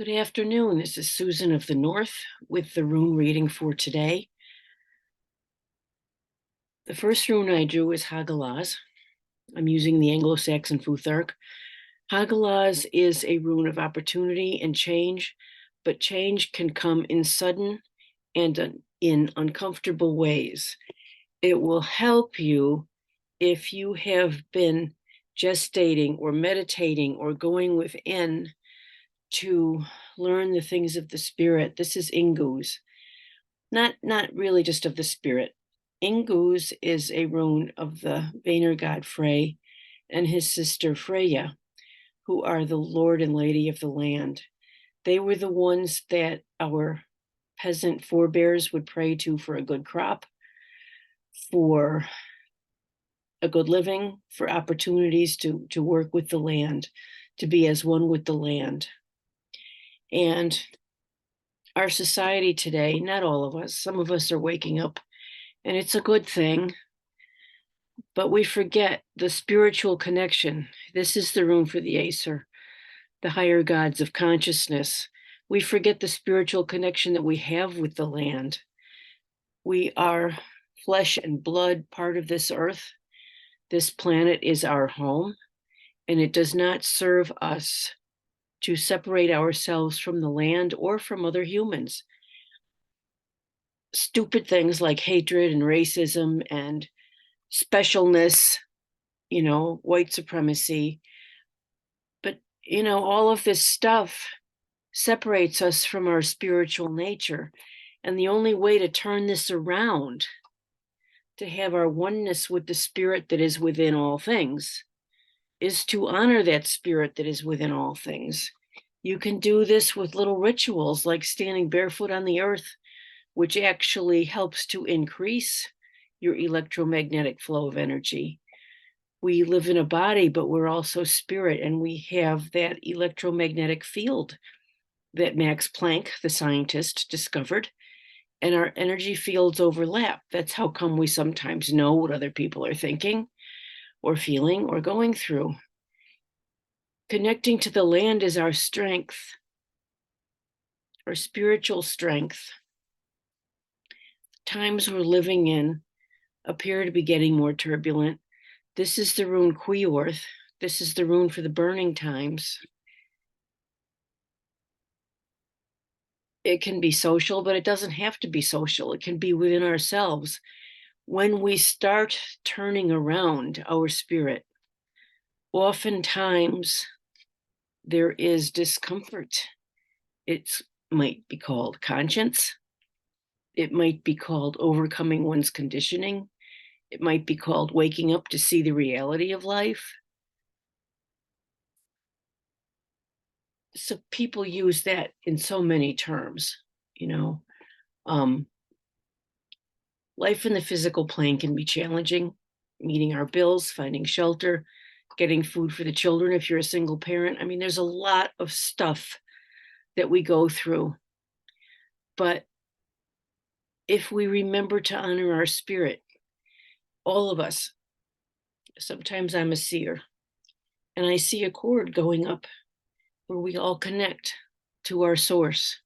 Good afternoon. This is Susan of the North with the rune reading for today. The first rune I drew is HAGALAZ. I'm using the Anglo-Saxon Futhark. HAGALAZ is a rune of opportunity and change, but change can come in sudden and in uncomfortable ways. It will help you if you have been gestating or meditating or going within to learn the things of the spirit. This is INGUZ, not really just of the spirit. INGUZ is a rune of the Vayner god Frey and his sister Freya, who are the Lord and Lady of the land. They were the ones that our peasant forebears would pray to for a good crop, for a good living, for opportunities to work with the land, to be as one with the land. And our society today, not all of us, some of us are waking up, and it's a good thing, but we forget the spiritual connection. This is the rune for the Acer, the higher gods of consciousness. We forget the spiritual connection that we have with the land. We are flesh and blood, part of this earth. This planet is our home, and it does not serve us to separate ourselves from the land or from other humans. Stupid things like hatred and racism and specialness, white supremacy. But, all of this stuff separates us from our spiritual nature. And the only way to turn this around, to have our oneness with the spirit that is within all things, is to honor that spirit that is within all things. You can do this with little rituals like standing barefoot on the earth, which actually helps to increase your electromagnetic flow of energy. We live in a body, but we're also spirit, and we have that electromagnetic field that Max Planck, the scientist, discovered, and our energy fields overlap. That's how come we sometimes know what other people are thinking or feeling or going through. Connecting to the land is our strength, our spiritual strength. Times we're living in appear to be getting more turbulent. This is the rune CWEORTH. This is the rune for the burning times. It can be social, but it doesn't have to be social. It can be within ourselves. When we start turning around our spirit, oftentimes there is discomfort. It might be called conscience. It might be called overcoming one's conditioning. It might be called waking up to see the reality of life. So people use that in so many terms, Life in the physical plane can be challenging, meeting our bills, finding shelter, getting food for the children if you're a single parent. I mean, there's a lot of stuff that we go through. But if we remember to honor our spirit, all of us, sometimes I'm a seer, and I see a cord going up where we all connect to our source.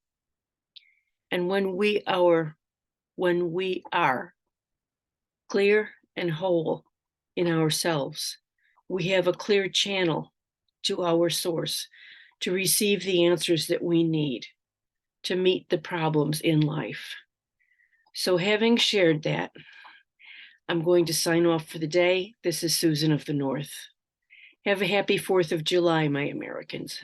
And when we are clear and whole in ourselves, we have a clear channel to our source to receive the answers that we need to meet the problems in life. So having shared that, I'm going to sign off for the day. This is Susan of the North. Have a happy 4th of July, my Americans.